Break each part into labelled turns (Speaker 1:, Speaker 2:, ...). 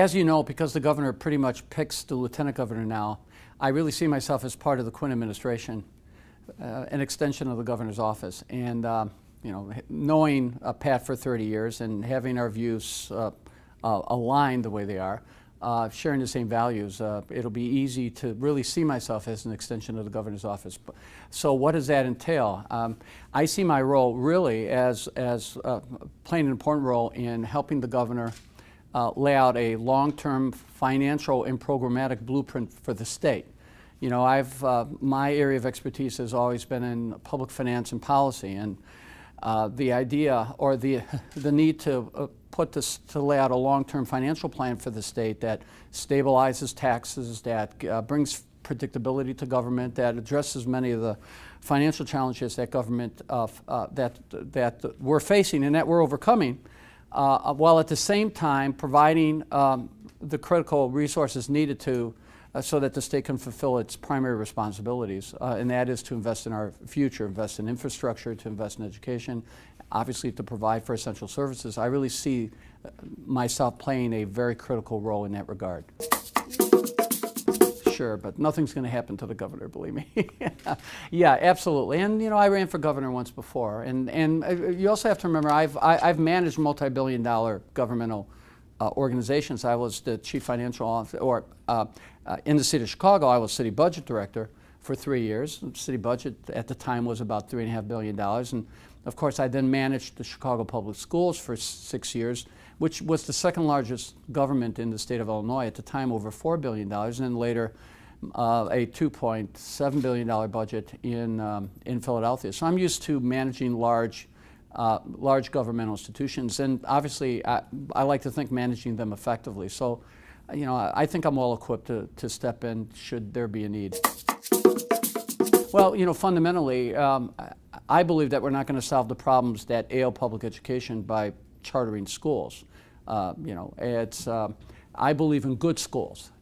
Speaker 1: as you know, because the governor pretty much picks the lieutenant governor now, I really see myself as part of the Quinn administration, an extension of the governor's office. And knowing Pat for 30 years and having our views aligned the way they are, sharing the same values, it'll be easy to really see myself as an extension of the governor's office. So what does that entail? I see my role really as playing an important role in helping the governor lay out a long-term financial and programmatic blueprint for the state. My area of expertise has always been in public finance and policy, and the idea or the need to lay out a long-term financial plan for the state that stabilizes taxes, that brings predictability to government, that addresses many of the financial challenges that government that we're facing and that we're overcoming, while at the same time providing the critical resources needed so that the state can fulfill its primary responsibilities, and that is to invest in our future, invest in infrastructure, to invest in education, obviously to provide for essential services. I really see myself playing a very critical role in that regard. Sure, but nothing's going to happen to the governor, believe me. Yeah, absolutely. And I ran for governor once before, and you also have to remember I've managed multi-billion-dollar governmental organizations. I was the chief financial officer, in the city of Chicago, I was city budget director for 3 years. The city budget at the time was about $3.5 billion. And of course, I then managed the Chicago Public Schools for 6 years, which was the second largest government in the state of Illinois at the time, over $4 billion, and then later a $2.7 billion budget in Philadelphia. So I'm used to managing large governmental institutions, and obviously I like to think managing them effectively. So, I think I'm well equipped to step in should there be a need. Well, fundamentally, I believe that we're not going to solve the problems that ail public education by chartering schools. I believe in good schools.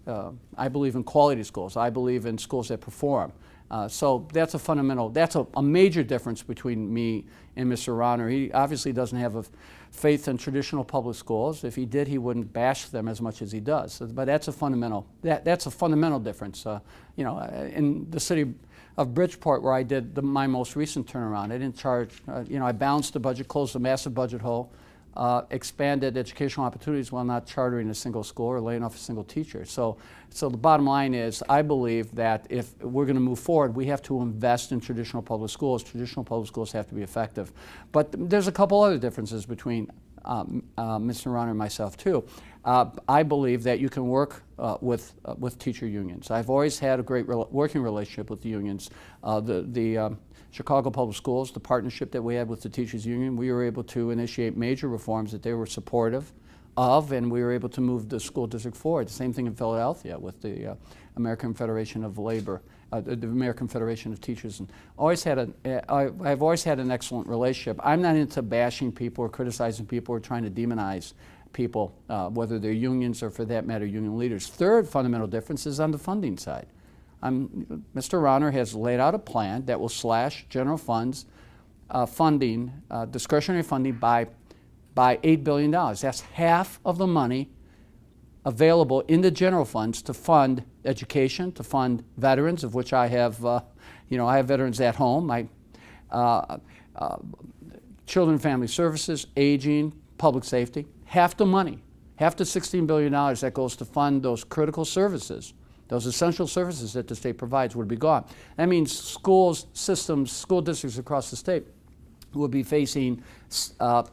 Speaker 1: I believe in quality schools. I believe in schools that perform. So that's a major difference between me and Mr. Rauner. He obviously doesn't have a faith in traditional public schools. If he did, he wouldn't bash them as much as he does. But that's a fundamental difference. In the city of Bridgeport, where I did my most recent turnaround, I didn't charge. I balanced the budget, closed a massive budget hole, expanded educational opportunities while not chartering a single school or laying off a single teacher. So the bottom line is, I believe that if we're going to move forward, we have to invest in traditional public schools. Traditional public schools have to be effective. But there's a couple other differences between Mr. Rauner and myself too. I believe that you can work with teacher unions. I've always had a great working relationship with the unions. The Chicago Public Schools, the partnership that we had with the teachers union, we were able to initiate major reforms that they were supportive of, and we were able to move the school district forward. The same thing in Philadelphia with the American Federation of Labor, the American Federation of Teachers. And I've always had an excellent relationship. I'm not into bashing people or criticizing people or trying to demonize people, whether they're unions or, for that matter, union leaders. Third fundamental difference is on the funding side. Mr. Rauner has laid out a plan that will slash general funds discretionary funding by $8 billion. That's half of the money available in the general funds to fund education, to fund veterans, of which I have, I have veterans at home. Children and Family Services, aging, public safety. Half the money, half the $16 billion that goes to fund those critical services, those essential services that the state provides, would be gone. That means schools, systems, school districts across the state will be facing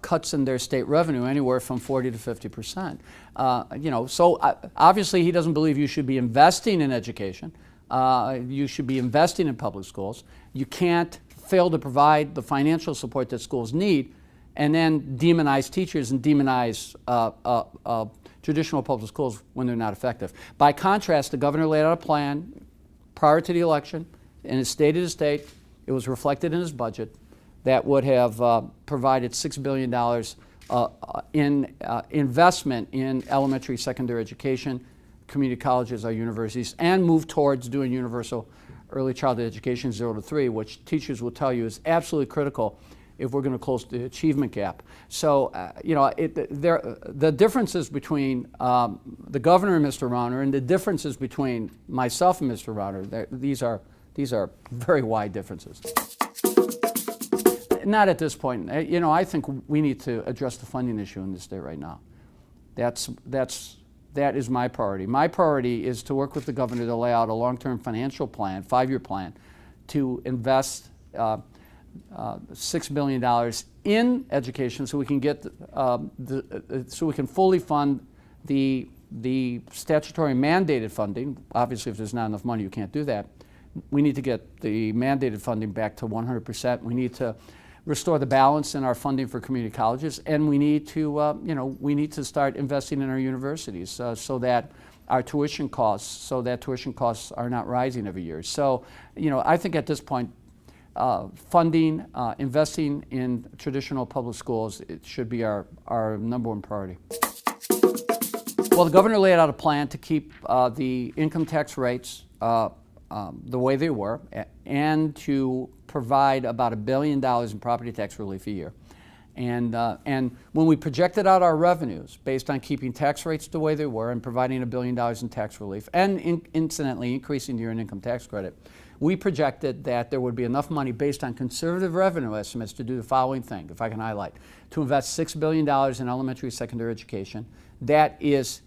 Speaker 1: cuts in their state revenue anywhere from 40 to 50%. So obviously he doesn't believe you should be investing in education. You should be investing in public schools. You can't fail to provide the financial support that schools need and then demonize teachers and demonize traditional public schools when they're not effective. By contrast, the governor laid out a plan prior to the election, and it stated his state, it was reflected in his budget, that would have provided $6 billion in investment in elementary, secondary education, community colleges, our universities, and move towards doing universal early childhood education 0 to 3, which teachers will tell you is absolutely critical if we're going to close the achievement gap. So, the differences between the governor and Mr. Rauner, and the differences between myself and Mr. Rauner, these are very wide differences. Not at this point. I think we need to address the funding issue in the state right now. That is my priority. My priority is to work with the governor to lay out a long-term financial plan, 5-year plan, to invest $6 billion in education, so we can get so we can fully fund the statutory mandated funding. Obviously, if there's not enough money, you can't do that. We need to get the mandated funding back to 100%. We need to restore the balance in our funding for community colleges, and we need to start investing in our universities so that our tuition costs are not rising every year. So, I think at this point, funding, investing in traditional public schools, it should be our number one priority. Well, the governor laid out a plan to keep the income tax rates the way they were, and to provide about $1 billion in property tax relief a year. And when we projected out our revenues based on keeping tax rates the way they were and providing $1 billion in tax relief, and incidentally increasing the earned income tax credit, we projected that there would be enough money based on conservative revenue estimates to do the following thing, if I can highlight: to invest $6 billion in elementary and secondary education. That is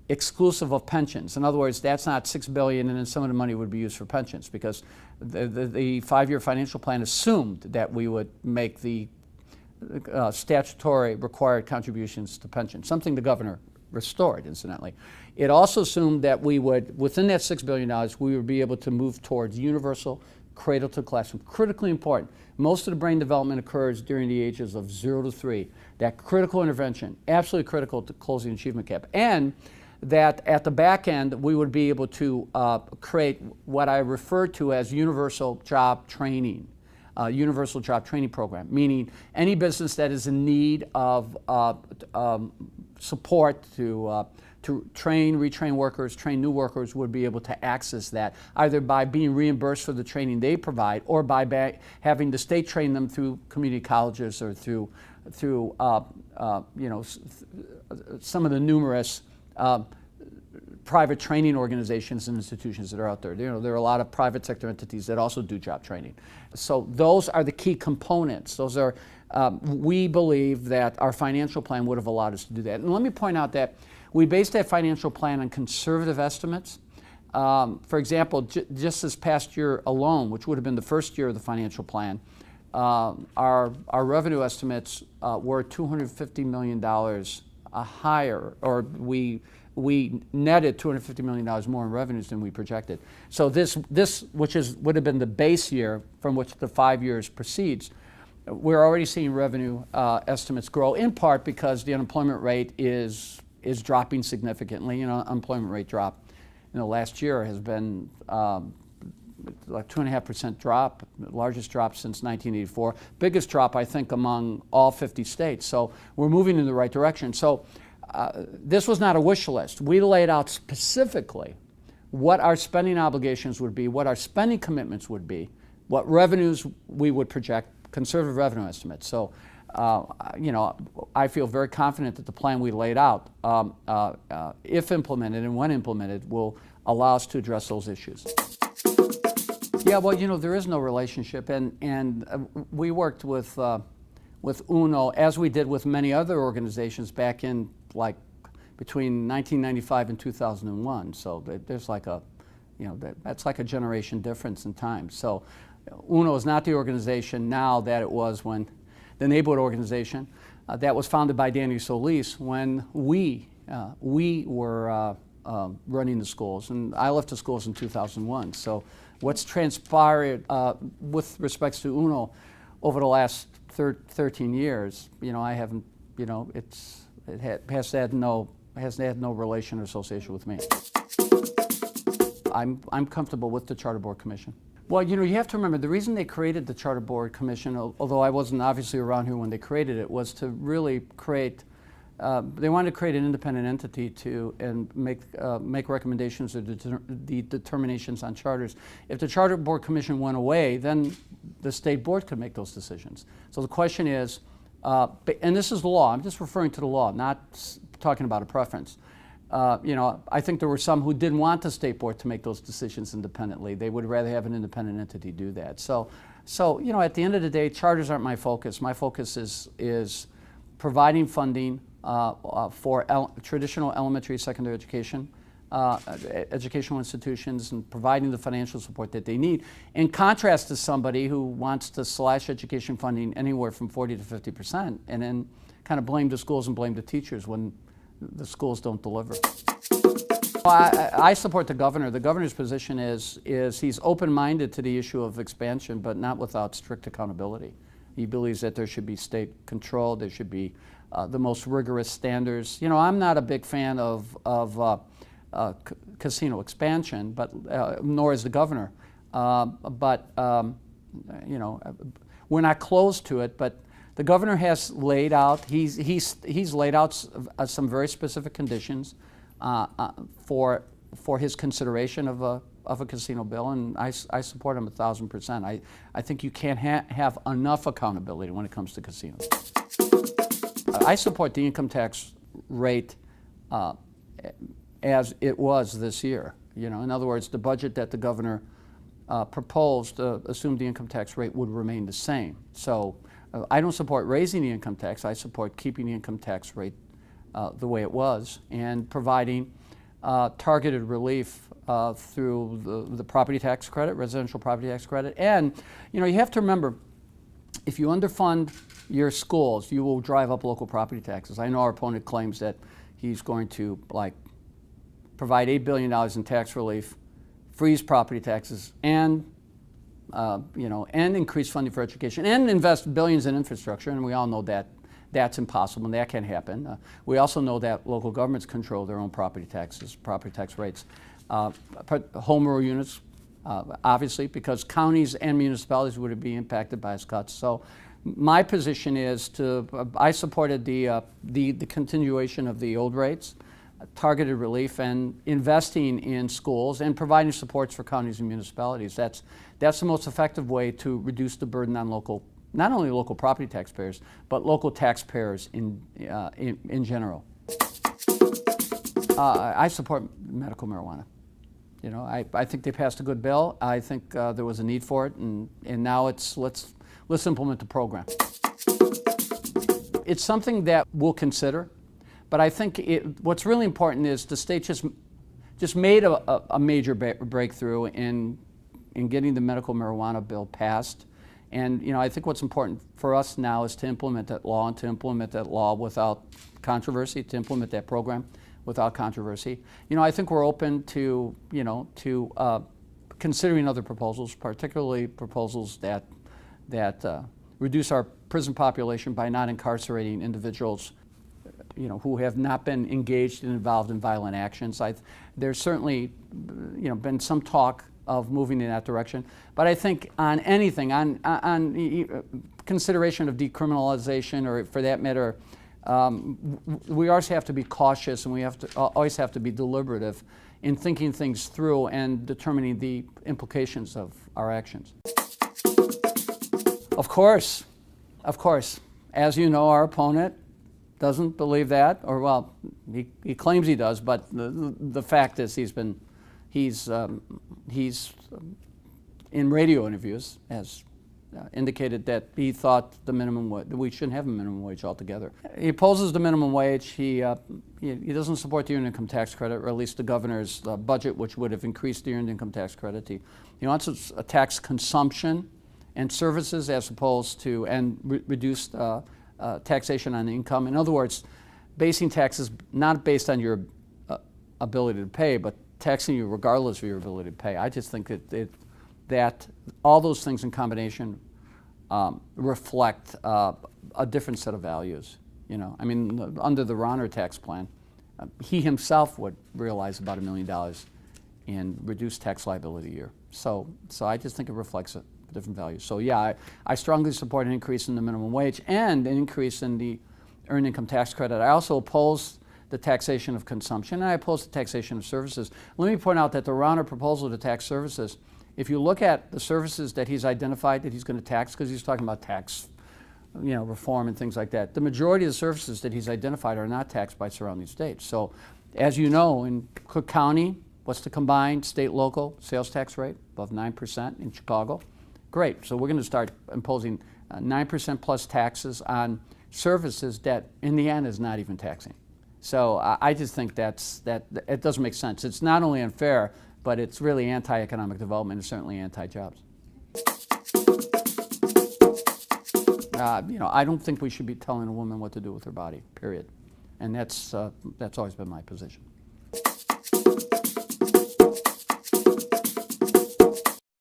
Speaker 1: exclusive of pensions. In other words, that's not $6 billion and then some of the money would be used for pensions, because the 5-year financial plan assumed that we would make the statutory required contributions to pensions, something the governor restored, incidentally. It also assumed that we would, within that $6 billion, we would be able to move towards universal cradle to classroom. Critically important. Most of the brain development occurs during the ages of 0 to 3. That critical intervention, absolutely critical to closing the achievement gap. And that at the back end, we would be able to create what I refer to as universal job training. Universal job training program, meaning any business that is in need of support to train, retrain workers, train new workers, would be able to access that, either by being reimbursed for the training they provide, or by having the state train them through community colleges, or through some of the numerous private training organizations and institutions that are out there. There are a lot of private sector entities that also do job training. So those are the key components. Those are, we believe that our financial plan would have allowed us to do that. And let me point out that we based that financial plan on conservative estimates. For example, just this past year alone, which would have been the first year of the financial plan, our revenue estimates were $250 million higher, or we netted $250 million more in revenues than we projected. So this which would have been the base year from which the 5 years proceeds, we're already seeing revenue estimates grow, in part because the unemployment rate is dropping significantly. Unemployment rate drop last year has been like 2.5% drop, largest drop since 1984, biggest drop, I think, among all 50 states. So we're moving in the right direction. So this was not a wish list. We laid out specifically what our spending obligations would be, what our spending commitments would be, what revenues we would project, conservative revenue estimates. So, I feel very confident that the plan we laid out, if implemented and when implemented, will allow us to address those issues. Yeah, well, there is no relationship, and we worked with UNO, as we did with many other organizations back in between 1995 and 2001. So there's that's like a generation difference in time. So UNO is not the organization now that it was when the neighborhood organization that was founded by Danny Solis when we were running the schools, and I left the schools in 2001. So what's transpired with respects to UNO over the last 13 years, I haven't, it has had no relation or association with me. I'm comfortable with the Charter Board Commission. Well, you have to remember, the reason they created the Charter Board Commission, although I wasn't obviously around here when they created it, was to really create they wanted to create an independent entity and make recommendations or the determinations on charters. If the Charter Board Commission went away, then the state board could make those decisions. So the question is, and this is the law, I'm just referring to the law, not talking about a preference. I think there were some who didn't want the state board to make those decisions independently. They would rather have an independent entity do that. So at the end of the day, charters aren't my focus. My focus is providing funding for traditional elementary, secondary education, educational institutions, and providing the financial support that they need. In contrast to somebody who wants to slash education funding anywhere from 40 to 50%, and then kind of blame the schools and blame the teachers when the schools don't deliver. I support the governor. The governor's position is he's open-minded to the issue of expansion, but not without strict accountability. He believes that there should be state control. There should be the most rigorous standards. I'm not a big fan of casino expansion, but nor is the governor. We're not closed to it. But the governor has laid out. He's laid out some very specific conditions for his consideration of a casino bill, and I support him 1,000%. I think you can't have enough accountability when it comes to casinos. I support the income tax rate as it was this year. In other words, the budget that the governor proposed assumed the income tax rate would remain the same. So I don't support raising the income tax. I support keeping the income tax rate the way it was and providing targeted relief through the property tax credit, residential property tax credit. And you have to remember, if you underfund your schools, you will drive up local property taxes. I know our opponent claims that he's going to provide $8 billion in tax relief, freeze property taxes, and and increase funding for education, and invest billions in infrastructure. And we all know that that's impossible, and that can't happen. We also know that local governments control their own property taxes, property tax rates. Home rule units, obviously, because counties and municipalities would be impacted by his cuts. So my position is I supported the continuation of the old rates, targeted relief, and investing in schools and providing supports for counties and municipalities. That's the most effective way to reduce the burden on not only local property taxpayers, but local taxpayers in general. I support medical marijuana. I think they passed a good bill. I think there was a need for it, and now let's implement the program. It's something that we'll consider, but I think what's really important is the state just made a major breakthrough in getting the medical marijuana bill passed. And I think what's important for us now is to implement that law, and to implement that law without controversy, to implement that program without controversy. I think we're open to considering other proposals, particularly proposals that reduce our prison population by not incarcerating individuals who have not been engaged and involved in violent actions. There's certainly been some talk of moving in that direction, but I think on anything, on consideration of decriminalization, or for that matter, we always have to be cautious, and we always have to be deliberative in thinking things through and determining the implications of our actions. Of course, as you know, our opponent doesn't believe that, or well, he claims he does, but the fact is he's in radio interviews has indicated that he thought we shouldn't have a minimum wage altogether. He opposes the minimum wage. He doesn't support the earned income tax credit, or at least the governor's budget, which would have increased the earned income tax credit. He wants to tax consumption and services as opposed to reduced taxation on income. In other words, basing taxes not based on your ability to pay, but taxing you regardless of your ability to pay. I just think that all those things in combination reflect a different set of values. Under the Rauner tax plan, he himself would realize about $1 million in reduced tax liability a year. So I just think it reflects a different value. So yeah, I strongly support an increase in the minimum wage and an increase in the earned income tax credit. I also oppose the taxation of consumption, and I oppose the taxation of services. Let me point out that the Rauner proposal to tax services, if you look at the services that he's identified that he's going to tax, because he's talking about tax reform and things like that, the majority of the services that he's identified are not taxed by surrounding states. So, as you know, in Cook County, what's the combined state-local sales tax rate? Above 9% in Chicago. Great. So we're going to start imposing 9% plus taxes on services that, in the end, is not even taxing. So I just think that it doesn't make sense. It's not only unfair, but it's really anti-economic development and certainly anti-jobs. I don't think we should be telling a woman what to do with her body, period. And that's always been my position.